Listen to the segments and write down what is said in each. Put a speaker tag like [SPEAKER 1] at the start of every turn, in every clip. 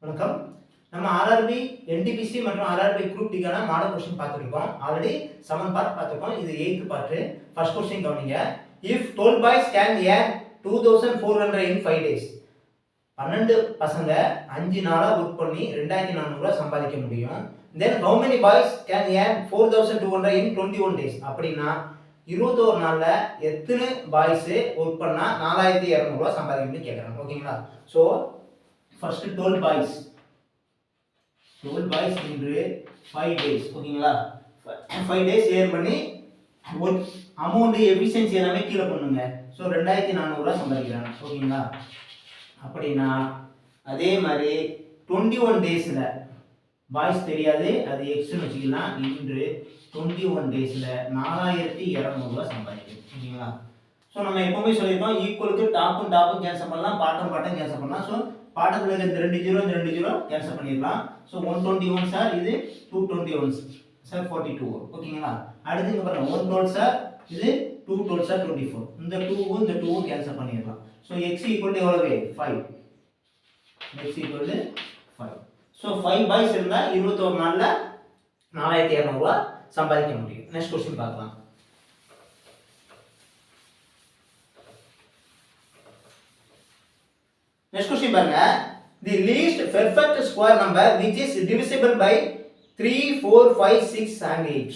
[SPEAKER 1] வணக்கம். நம்ம RRB NTPC மற்றும் ஆர்ஆர்பி குரூப் டிக்கான மாடல் கொஸ்டின் பார்த்துருக்கோம். ஆல்ரெடி 7 பார்ட் பார்த்துருக்கோம். இது 8th பார்ட். ஃபர்ஸ்ட் கொஸ்டின் கவனிங்க. If 12 boys can earn 2400 in 5 days. 12 பசங்க 5 நாளா ஒர்க் பண்ணி 2400 ரூபாய் சம்பாதிக்க முடியும். Then how many boys can earn 4200 in 21 days? அப்படினா 21 நாள்ல எத்தனை பாய்ஸ் ஒர்க் பண்ணா 4200 ரூபாய் சம்பாதிக்க முடியும் கேக்குறாங்க. ஓகேங்களா? So first 12 boys into 5 days. ஓகேங்களா? 5 days ஏர் பண்ணி ஒர்க் அமௌண்ட் எஃபிஷியன்சி எல்லாமே கீழ பண்ணுங்க. சோ 2400 ரூபாய் சம்பாதிக்கிறாங்க. ஓகேங்களா? அப்படினா அதே மாதிரி 21 டேஸ்ல பாய்ஸ் தெரியாது, அது எக்ஸ் னு வச்சுக்கலாம். இன்று 21 டேஸ்ல 4200 ரூபாய் சம்பாதிக்கிறோம். ஓகேங்களா? சோ நம்ம எப்பவுமே சொல்லிருக்கோம் ஈக்குவலுக்கு டாப்பும் கேன்சல் பண்ணலாம், பாட்டம் கேன்சல் பண்ணலாம். சோ பாட்டத்துல இருக்க இந்த 2 0 இந்த 2 0 கேன்சல் பண்ணிடலாம். சோ 121 சார், இது 221 சார் 42. ஓகேங்களா? அடுத்து இங்க பாருங்க 112 சார், இது 212 சார் 24. இந்த 2 இந்த 2 கேன்சல் பண்ணிடலாம். சோ x எவ்வளவு? 5. x 5. சோ 5 பாய்ஸ் இருந்தா 21 நாள்ல 4200 ரூபாய் சம்பாதிக்க முடியும். நெக்ஸ்ட் क्वेश्चन பார்க்கலாம். Next question பாருங்க. The least perfect square number which is divisible by 3, 4, 5, 6 and 8.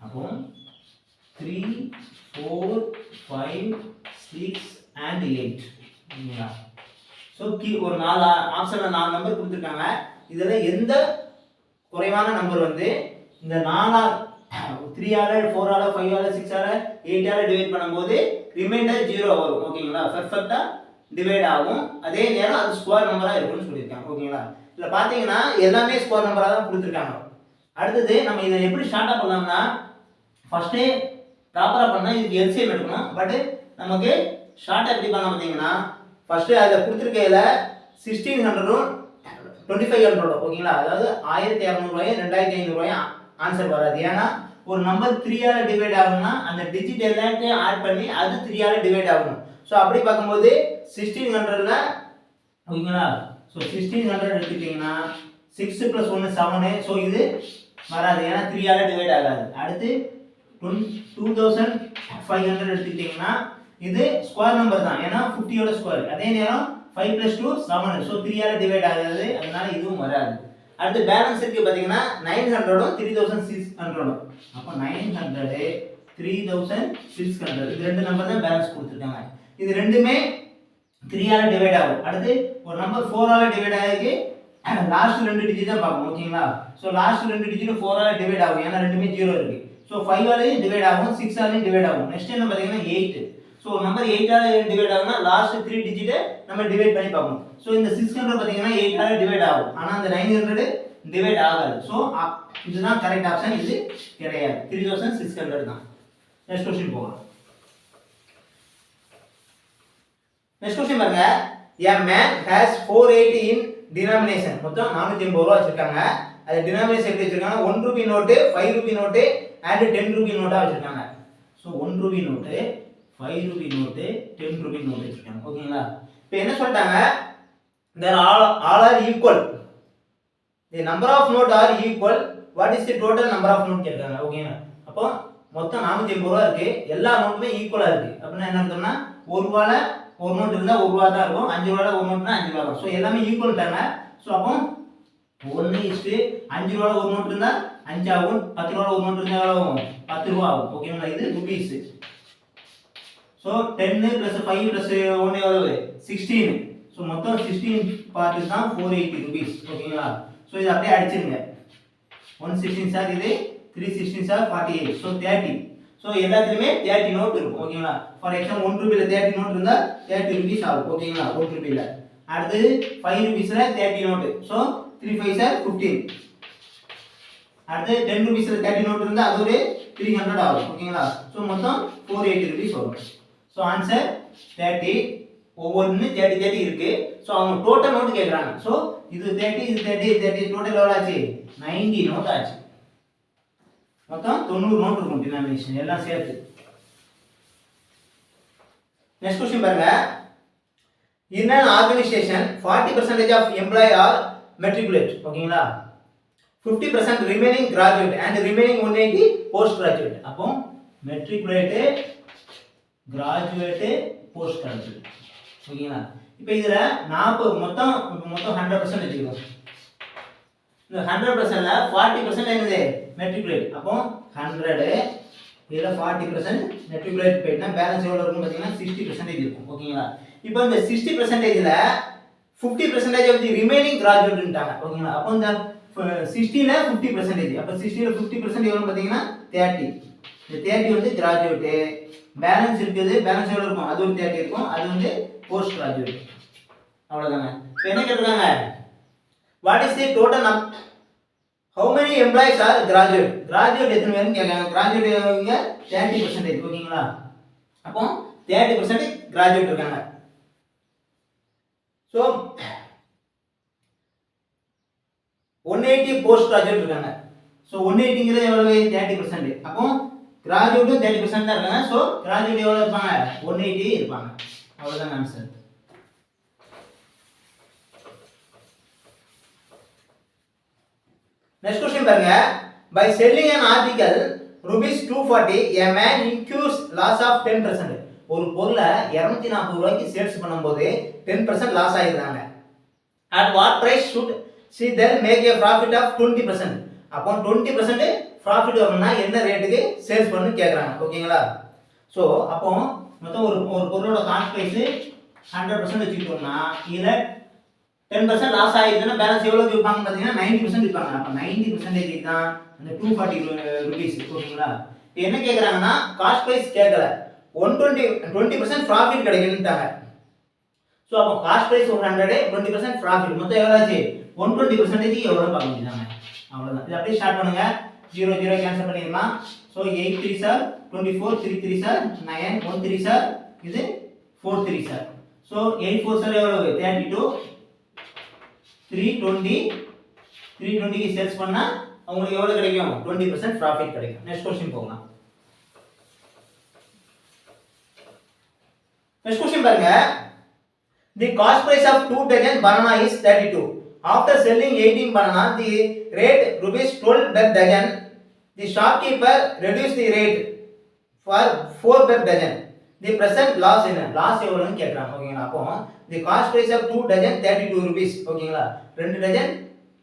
[SPEAKER 1] அப்போ 3, 4, 5, 6 and 8. ஓகேங்களா? சோ ஒரு நாலு ஆப்ஷன்ல 4 நம்பர் கொடுத்திருக்காங்க. இதுல எந்த குறைவான நம்பர் வந்து இந்த 4 3 ஆல 4 ஆல 5 ஆல 6 ஆல 8 ஆல டிவைட் பண்ணும்போது ரிமைண்டர் 0 வரும். ஓகேங்களா? பெர்ஃபெக்ட்டா டிவைட் ஆகும். அதே நேரம் அது ஸ்கொயர் நம்பரா இருக்கும்னு சொல்லிருக்காங்க. ஓகேங்களா? இதுல பாத்தீங்கன்னா எல்லாமே ஸ்கொயர் நம்பரா தான் கொடுத்திருக்காங்க. அடுத்து நம்ம இத எப்படி ஷார்ட்டா பண்ணலாம்னா ஃபர்ஸ்ட் ப்ராப்பரா பண்ணா இதுக்கு எல்சிஎம் எடுக்கணும். பட் நமக்கு ஷார்ட்டா எப்படி பண்ணலாம் பாத்தீங்கன்னா ஃபர்ஸ்ட் அத கொடுத்திருக்கையில 1600 2500. ஓகேங்களா? அதாவது 1200 ரூபாய் 2500 ரூபாய் ஆன்சர் வராது. ஏன்னா ஒரு நம்பர் 3 ஆல டிவைட் ஆகும்னா அந்த டிஜிட் எல்லாத்தையும் ஆட் பண்ணி அது 3 ஆல டிவைட் ஆகும். சோ அப்படி பாக்கும்போது 1600ல ஓகேங்களா? சோ 1600 எடுத்துட்டீங்கன்னா 6 + 1 7. சோ இது வராது. ஏன்னா 3 ஆல டிவைட் ஆகாது. அடுத்து 2500 எடுத்துட்டீங்கன்னா இது ஸ்கொயர் நம்பர் தான். ஏன்னா 50 யோட ஸ்கொயர். அதே நேரம் 5 + 2 7. சோ 3 ஆல டிவைட் ஆகாது. அதனால இதுவும் வராது. அடுத்து பேலன்ஸ் இருக்கு பாத்தீங்கன்னா 900 3600. அப்ப 900 3600 இது ரெண்டு நம்பர் தான் பேலன்ஸ் கொடுத்திருக்காங்க. இது ரெண்டுமே 3 ஆல டிவைட் ஆகும். அடுத்து ஒரு நம்பர் 4 ஆல டிவைட் ஆகிருக்கு. லாஸ்ட் 2 டிஜிட் தான் பார்க்கணும். ஓகேங்களா? சோ லாஸ்ட் 2 டிஜிட் 4 ஆல டிவைட் ஆகும். ஏன்னா ரெண்டுமே 0 இருக்கு. சோ 5 ஆலயும் டிவைட் ஆகும், 6 ஆலயும் டிவைட் ஆகும். நெக்ஸ்ட் என்ன பாத்தீங்கன்னா 8. சோ நம்பர் 8 ஆல டிவைட் ஆகும்னா லாஸ்ட் 3 டிஜிட் நம்ம டிவைட் பண்ணி பார்க்கணும். சோ இந்த 600 பாத்தீங்கன்னா 8 ஆல டிவைட் ஆகும். ஆனா அந்த 900 டிவைட் ஆகாது. சோ இதுதான் கரெக்ட் ஆப்ஷன். இது கிடையாது. 3600 தான். நெக்ஸ்ட் क्वेश्चन போலாம். நெக்ஸ்ட் क्वेश्चन பாருங்க. A man has 480 in denomination. மொத்தம் 480 ரூபாய் வச்சிருக்காங்க. அது டினாமினேஷன் எப்படி வச்சிருக்காங்க? 1 ரூபாய் நோட், 5 ரூபாய் நோட் and 10 ரூபாய் நோட்டா வச்சிருக்காங்க. சோ 1 ரூபாய் நோட், 5 ரூபாய் நோட், 10 ரூபாய் நோட் வச்சிருக்காங்க. ஓகேங்களா? இப்போ என்ன சொல்றாங்க? they all are equal. the number of note are equal. what is the total number of note கேக்குறாங்க. ஓகேங்களா? அப்போ மொத்தம் 480 ரூபாய் இருக்கு. எல்லா நோட்டுமே ஈக்குவலா இருக்கு. அப்படினா என்ன அர்த்தம்னா 1 ரூபாயில ஒரு நோட் இருந்தா 1 ரூபாய் தான் இருக்கும். 5 ரூபாயில ஒரு நோட்னா 5 ரூபாய் தான். சோ எல்லாமே ஈக்குவல் தாங்க. சோ அப்போ 1:5 ரூபாயில ஒரு நோட் இருந்தா 5 ஆகும். 10 ரூபாயில ஒரு நோட் இருந்தா எவ்வளவு ஆகும்? 10 ரூபாய் ஆகும். ஓகேங்களா? இது ரூபீஸ். சோ 10 + 5 + 1 எவ்வளவு? 16. சோ மொத்தம் 16 பார்ட் தான் 480 ரூபீஸ். ஓகேங்களா? சோ இத அப்படியே அடிச்சிருங்க. 116 சார், இது 316 சார் 48. சோ 30. சோ எல்லாத்துலயுமே 30 நோட் இருக்கும். ஓகேங்களா? ஃபார் எக்ஸாம்பிள் 1 ரூபாயில 30 நோட் இருந்தா 30 ரூபீஸ் ஆகும். ஓகேங்களா? 1 ரூபாயில. அடுத்து 5 ரூபீஸ்ல 30 நோட். So 3 5 sir 15. அடுத்து 10 ரூபீஸ்ல 30 நோட் இருந்தா அது ஒரு 300 ஆகும். ஓகேங்களா? சோ மொத்தம் 480 ரூபீஸ் வரும். So answer 30. ஒவ்வொரு 30 இருக்கு. சோ அவங்க டோட்டல் நோட் கேக்குறாங்க. சோ இது 30 இது 30 டோட்டல் எவ்வளவு ஆச்சு? 90 நோட் ஆச்சு. மொத்தம் 90 நோட் இருக்கும் டினாமினேஷன் எல்லாம் சேர்த்து. நெக்ஸ்ட் क्वेश्चन பாருங்க. In an organization 40% of employees are மெட்ரிகுலேட் ஓகேங்களா 50% remaining graduate and remaining 180 post graduate அப்போ மெட்ரிகுலேட் கிராஜுவேட் போஸ்ட் கிராஜுவேட் ஓகேங்களா இப்போ இதுல 40 மொத்தம் 100% வச்சுக்கோங்க இந்த 100%ல 40% என்னது மெட்ரிகுலேட் அப்போ 100 இதுல 40% மெட்ரிகுலேட் போயிட்டா பேலன்ஸ் எவ்வளவு இருக்கும் பாத்தீங்கன்னா 60% இருக்கும் ஓகேங்களா இப்போ இந்த 60%ல 50% ஆஃப் தி ரிமைனிங் கிராஜுவேட்ன்றாங்க ஓகேங்களா அப்போ இந்த 60 ல 50% அப்ப 60 ல 50% எவ்வளவு பாத்தீங்கன்னா 30 இந்த 30 வந்து கிராஜுவேட் பேலன்ஸ் இருக்குது பேலன்ஸ் எவ்வளவு இருக்கும் அது ஒரு 30 இருக்கும் அது வந்து போஸ்ட் கிராஜுவேட் அவ்வளவுதாங்க இப்போ என்ன கேக்குறாங்க what is the total how many employees are graduate எத்தனை பேர்னு கேக்குறாங்க கிராஜுவேட் இங்க 30% ஓகேங்களா அப்போ 30% கிராஜுவேட் இருக்காங்க சோ 180 போஸ்ட் கிராஜுவேட் இருக்காங்க சோ 180 ங்கிறது எவ்வளவு 30% அப்போ கிராஜுவேட்டும் 30% தான் இருக்காங்க சோ கிராஜுவேட் எவ்வளவு இருப்பாங்க 180 இருப்பாங்க அவ்வளவுதான் ஆன்சர் நெக்ஸ்ட் क्वेश्चन பாருங்க by selling an article rupees 240 a man incurs loss of 10% ஒரு பொருளை 240 ரூபாய்க்கு சேல்ஸ் பண்ணும்போது 10% லாஸ் ஆயிடுறாங்க at what price should she then make a profit of 20% அப்போ 20% profit வரணும்னா என்ன ரேட்டுக்கு சேல்ஸ் பண்ணனும் கேக்குறாங்க ஓகேங்களா சோ அப்போ மொத்தம் ஒரு பொருளோட காஸ்ட் பிரைஸ் 100% வச்சுக்கிட்டோம்னா இதுல 10% லாஸ் ஆயிடுச்சுனா பேலன்ஸ் எவ்வளவு இருப்பாங்க பாத்தீங்கன்னா 90% இருப்பாங்க அப்ப 90% தான் அந்த 240 ரூபீஸ் ஓகேங்களா இப்போ என்ன கேக்குறாங்கன்னா காஸ்ட் பிரைஸ் கேக்கல 20% profit கிடைக்கும்ட்டாங்க சோ அப்ப காஸ்ட் பிரைஸ் 100 20% profit மொத்தம் எவ்வளவு ஆச்சு 120% எவ்வளவு பாக்கணும் அவ்வளவுதான் இது அப்படியே ஸ்டார்ட் பண்ணுங்க 0 0 கேன்சல் பண்ணிடலாம் சோ 8 3 சார் 24 3 3 சார் 9 1 3 சார் இது 4 3 சார் சோ 8 4 சார் எவ்வளவு 32 320 க்கு சேல்ஸ் பண்ணா உங்களுக்கு எவ்வளவு கிடைக்கும் 20% profit கிடைக்கும் நெக்ஸ்ட் क्वेश्चन போகலாம் நெக்ஸ்ட் क्वेश्चन பாருங்க the cost price of 2 dozen banana is 32 after selling 18 banana the rate rupees 12 per dozen the shopkeeper reduced the rate for 4 per dozen the present loss என்ன loss எவ்வளவுன்னு கேக்குறாங்க ஓகேங்களா அப்போ the cost price of 2 dozen 32 rupees ஓகேங்களா 2 dozen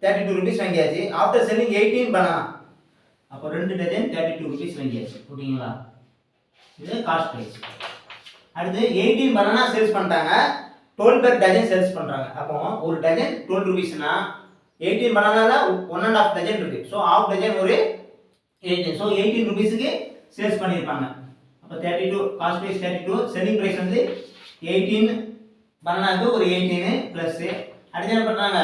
[SPEAKER 1] 32 rupees வாங்கியாச்சு after selling 18 banana அப்போ 2 dozen 32 rupees வாங்கியாச்சு ஓகேங்களா இது காஸ்ட் பிரைஸ் அடுத்து 18 banana சேல்ஸ் பண்ணிட்டாங்க 12 per dozen சேல்ஸ் பண்றாங்க அப்போ ஒரு டஜன் 12 rupeesனா 18 bananaல 1.5 டஜன் இருக்கு சோ half டஜன் ஒரு 18 சோ 18 rupeesக்கு சேல்ஸ் பண்ணிருப்பாங்க அப்ப 32 காஸ்ட் பிரைஸ் 32 செல்லிங் பிரைஸ் வந்து 18 bananaக்கு ஒரு 18 பிளஸ் அடுத்து என்ன பண்றாங்க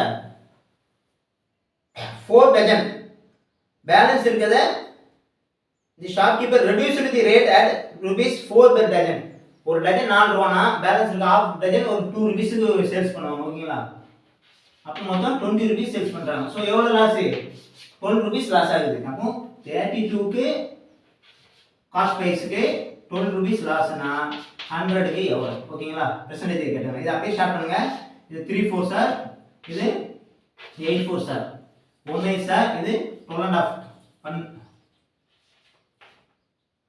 [SPEAKER 1] 4 டஜன் பேலன்ஸ் இருக்கத the shopkeeper reduced the rate at rupees 4 per dozen ஒரு டஜன் 4 ரூபானா பேலன்ஸ் இருக்க half டஜன் ஒரு 2 rupeesக்கு சேல்ஸ் பண்ணுவாங்க ஓகேங்களா அப்ப மொத்தம் 20 rupees சேல்ஸ் பண்றாங்க சோ எவ்வளவு லாஸ் 12 rupees லாஸ் ஆகுது அப்போ 32 க்கு காஸ்ட் பிரைஸ்க்கு 12 rupees லாஸ்னா 100 க்கு எவ்வளவு ஓகேங்களா பெர்சன்டேஜ் கேட்டாங்க இது அப்படியே ஸ்டார்ட் பண்ணுங்க இது 3 4 சார் இது 8 4 சார் 1 8 சார் இது 12.5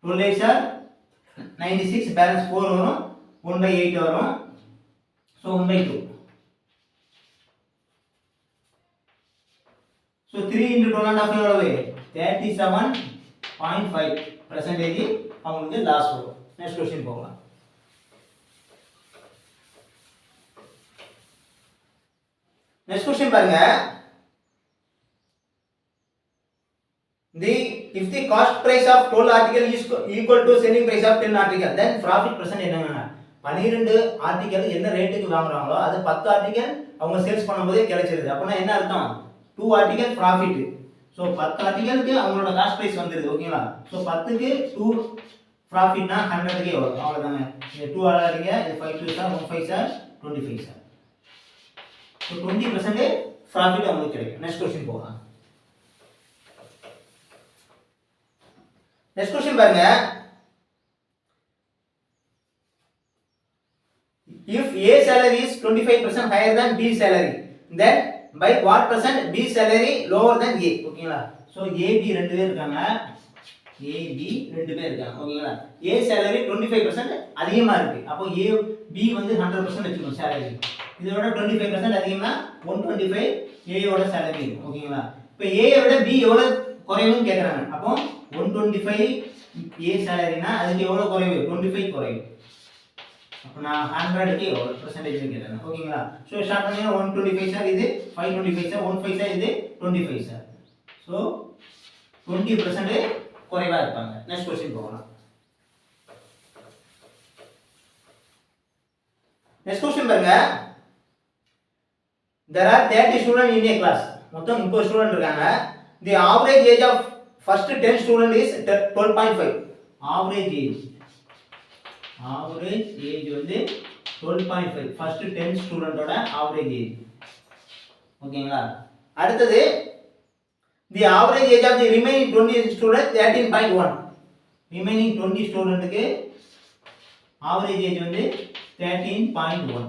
[SPEAKER 1] 12 8 சார் 96 பேலன்ஸ் 4 வரும் 1/8 வரும் சோ 1/2 சோ 3 into 12.5 எவ்வளவு 37.5% அவங்களுக்கு லாஸ் வரும் நெக்ஸ்ட் क्वेश्चन போகலாம் நெக்ஸ்ட் क्वेश्चन பாருங்க if the cost price of 12 article is equal to selling price of 10 article then profit percent என்னங்க 12 ஆர்டிகல் என்ன ரேட்டுக்கு வாங்குறாங்களோ அது 10 ஆர்டிகல் அவங்க சேல்ஸ் பண்ணும்போது கிடைச்சிருது அப்பனா என்ன அர்த்தம் 2 ஆர்டிகல் profit சோ 10 ஆர்டிகலுக்கு அவங்களோட காஸ்ட் பிரைஸ் வந்துருது ஓகேங்களா சோ 10 க்கு 2 profitனா 100 க்கு வரும் அவ்வளவுதாங்க இது 2 ஆர்டிங்க இது 5 2 sir 1 5 sir 25 sir so 20% profit அவங்களுக்கு கிடைக்கும் நெக்ஸ்ட் क्वेश्चन போலாம் நெக்ஸ்ட் क्वेश्चन பாருங்க if A salary is 25% higher than B salary then by what percent B salary lower than A ஓகேங்களா சோ AB ரெண்டு பேர் இருக்காங்க AB ரெண்டு பேர் இருக்காங்க ஓகேங்களா A salary 25% அதிகமா இருக்கு அப்போ A B வந்து 100% வெச்சுக்கணும் salary இதோட 25% அதிகமா 125 A யோட salary ஓகேங்களா இப்போ A யை விட B எவ்வளவு குறைவுன்னு கேக்குறாங்க அப்போ 125 A salaryனா அதுக்கு எவ்வளவு குறைவு 25 குறைவு அப்ப நான் 100 க்கு எவ்வளவு percentage கேக்குறேன் ஓகேங்களா சோ ஷார்ட் பண்ணீங்க 125 சார் இது 525 சார் 15 சார் இது 25 சார் சோ 20% குறைவா இருப்பாங்க நெக்ஸ்ட் क्वेश्चन போகலாம் நெக்ஸ்ட் क्वेश्चन பாருங்க there are 30 students in a class மொத்தம் 30 ஸ்டூடண்ட் இருக்காங்க the average age of first 10 student is 12.5 average age வந்து 12.5 first 10 student ஓட average age ஓகேங்களா அடுத்து the average age of the remaining 20 student 13.1 remaining 20 student க்கு average age வந்து 13.1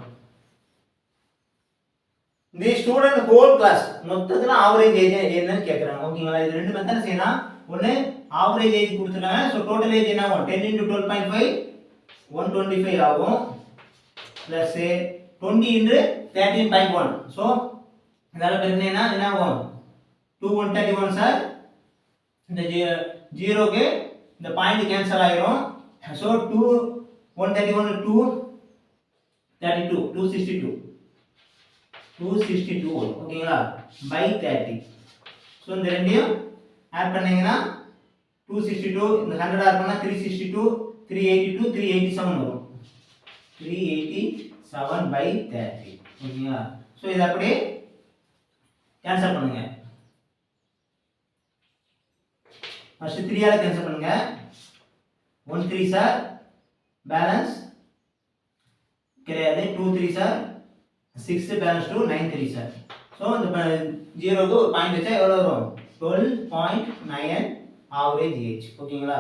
[SPEAKER 1] the student whole class மொத்தத்துல average age என்னன்னு கேக்குறாங்க ஓகேங்களா இது ரெண்டு மெத்தட் செய்யலாம் ஒன்னு average age கொடுத்துட்டாங்க சோ டோட்டல் ஏஜ் என்ன ஆகும் 10 into 12.5 125 ஆகும் பிளஸ் 20 into 13.1 சோ இதால பெருக்கினா என்ன ஆகும் 2 131 சார் இந்த 0 க்கு இந்த பாயிண்ட் கேன்சல் ஆயிரும் சோ 2 131 2 32 262 262 ஓகேங்களா by 30 சோ இந்த ரெண்டையும் ஆட் பண்ணீங்கனா 262 இந்த 100 ஆட் பண்ணா 362 382 387 வரும் 387 by 30 ஓகேங்களா சோ இத அப்படியே கேன்சல் பண்ணுங்க ஃபர்ஸ்ட் 3 ஆல கேன்சல் பண்ணுங்க 1 3 சார் பேலன்ஸ் கிடையாது 2 3 சார் 6 பேலன்ஸ் 2 9 3 சார் சோ இந்த 0 க்கு ஒரு பாயிண்ட் வச்சா எவ்வளவு வரும் 12.9 ஆவரேஜ் ஏஜ் ஓகேங்களா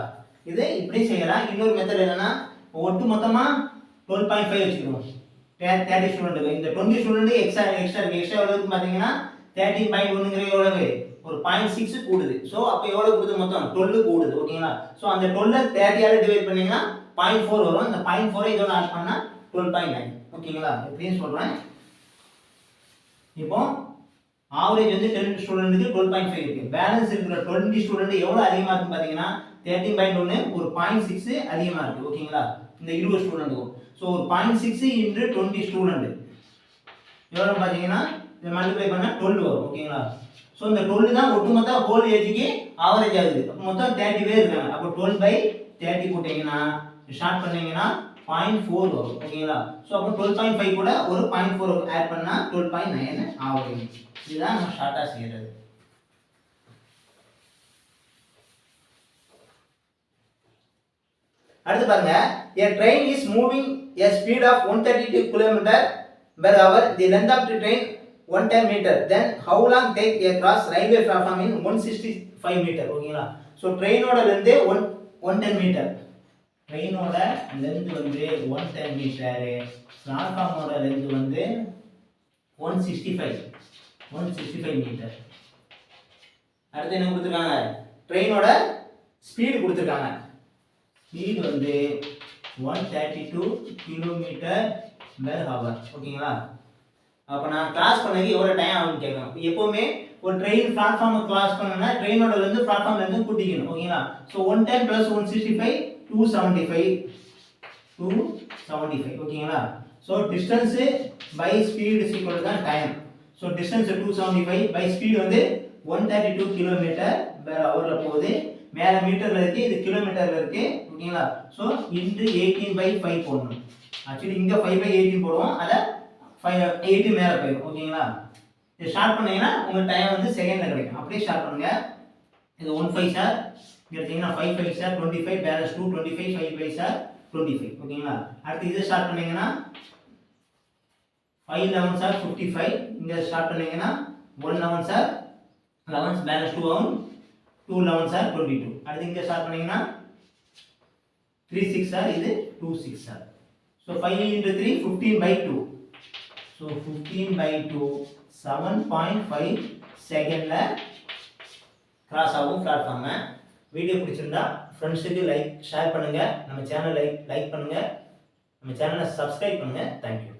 [SPEAKER 1] இது இப்படி செய்யலாம் இன்னொரு மெத்தட் என்னன்னா ஒட்டு மொத்தமா 12.5 வெச்சுக்கணும் 30 ஸ்டூடண்ட் இந்த 20 ஸ்டூடண்ட் எக்ஸ்ட்ரா எவ்வளவு பாத்தீங்கன்னா 13.1ங்கற எவ்வளவு ஒரு 0.6 கூடுது சோ அப்ப எவ்வளவு கூடுது மொத்தம் 12 கூடுது ஓகேங்களா சோ அந்த 12 30 ஆல டிவைட் பண்ணீங்கன்னா 0.4 வரும் அந்த 0.4 இதோட ஆட் பண்ணா 12.9 ஓகேங்களா இப்படியே சொல்றேன் இப்போ ஆவரேஜ் வந்து 10 ஸ்டூடண்ட்க்கு 12.5 இருக்கு பேலன்ஸ் இருக்கிற 20 ஸ்டூடண்ட் எவ்வளவு அதிகமா இருக்கு பாத்தீங்கன்னா 13.1 ஒரு 0.6 அதிகமா இருக்கு ஓகேங்களா இந்த 20 ஸ்டூடண்ட்க்கு சோ ஒரு 0.6 into 20 ஸ்டூடண்ட் எவ்வளவு பாத்தீங்கன்னா இத மல்டிப்ளை பண்ணா 12 வரும் ஓகேங்களா சோ இந்த 12 தான் ஒட்டுமொத்த ஹோல் ஏஜ்க்கு ஆவரேஜ் ஆகுது அப்ப மொத்தம் 30 பேர் இருக்காங்க அப்ப 12/30 போட்டீங்கன்னா ஷார்ட் பண்ணீங்கன்னா 0.4 வரும் ஓகேங்களா சோ அப்ப 12.5 கூட ஒரு 0.4 ஆட் பண்ணா 12.9 ஆவரேஜ் இதுதான் நம்ம ஷார்ட்டா செய்யறது அடுத்து பாருங்க a train is moving a speed of 132 km/h the length of the train 110 meter then how long take a cross railway platform in 165 meter ஓகேங்களா சோ ட்ரெயினோட லெந்த் 110 மீட்டர் ட்ரெயினோட லெந்த் வந்து 110 மீட்டர் பிளாட்ஃபார்மோட லெந்த் வந்து 165 metre அடுத்து என்ன கொடுத்திருக்காங்க ட்ரெயினோட speed கொடுத்திருக்காங்க speed வந்து 132 km/h ஓகேங்களா அப்ப நான் கிராஸ் பண்ணது எவ்வளவு டைம் ஆகும்னு கேக்குறேன் எப்பவுமே ஒரு ட்ரெயின் பிளாட்ஃபார்ம் கிராஸ் பண்ணனும்னா ட்ரெயினோட இருந்து பிளாட்ஃபார்ம்ல இருந்து கூட்டிக்கணும் ஓகேங்களா சோ 110 + 165 275 ஓகேங்களா so distance by speed is equal to time so distance 275 by speed வந்து 132 km/h போகுது மேல மீட்டர்ல இருக்கு இது கிலோமீட்டர்ல இருக்கு ஓகேங்களா சோ into 18/5 போடணும் एक्चुअली இங்க 5/18 போடுவோம் அத 18 மேல போயிடும் ஓகேங்களா இது ஷார்ட் பண்ணீங்கன்னா உங்க டைம் வந்து செகண்ட்ல கிடைக்கும் அப்படியே ஷார்ட் பண்ணுங்க இது 15 சார் இங்க எடுத்தீங்கன்னா 55 சார் 25 பேலன்ஸ் 2 25 55 சார் 25 ஓகேங்களா அடுத்து இது ஷார்ட் பண்ணீங்கன்னா 5 11 சார் 55 இங்க ஷார்ட் பண்ணீங்கன்னா 1 11 சார் 11 பேலன்ஸ் 2 ஆகும் 2 11 சார் 22 அடுத்து இங்க ஷார்ட் பண்ணீங்கன்னா 3 6 சார் இது 2 6 சார் so 5 into 3 15/2 so 15/2 7.5 செகண்ட்ல கிராஸ் ஆகும் பிளாட்ஃபார்மை. வீடியோ பிடிச்சிருந்தா ஃப்ரெண்ட்ஸுக்கு ஷேர் பண்ணுங்க, நம்ம சேனலை லைக் பண்ணுங்க, நம்ம சேனலை சப்ஸ்கிரைப் பண்ணுங்க. தேங்க்யூ.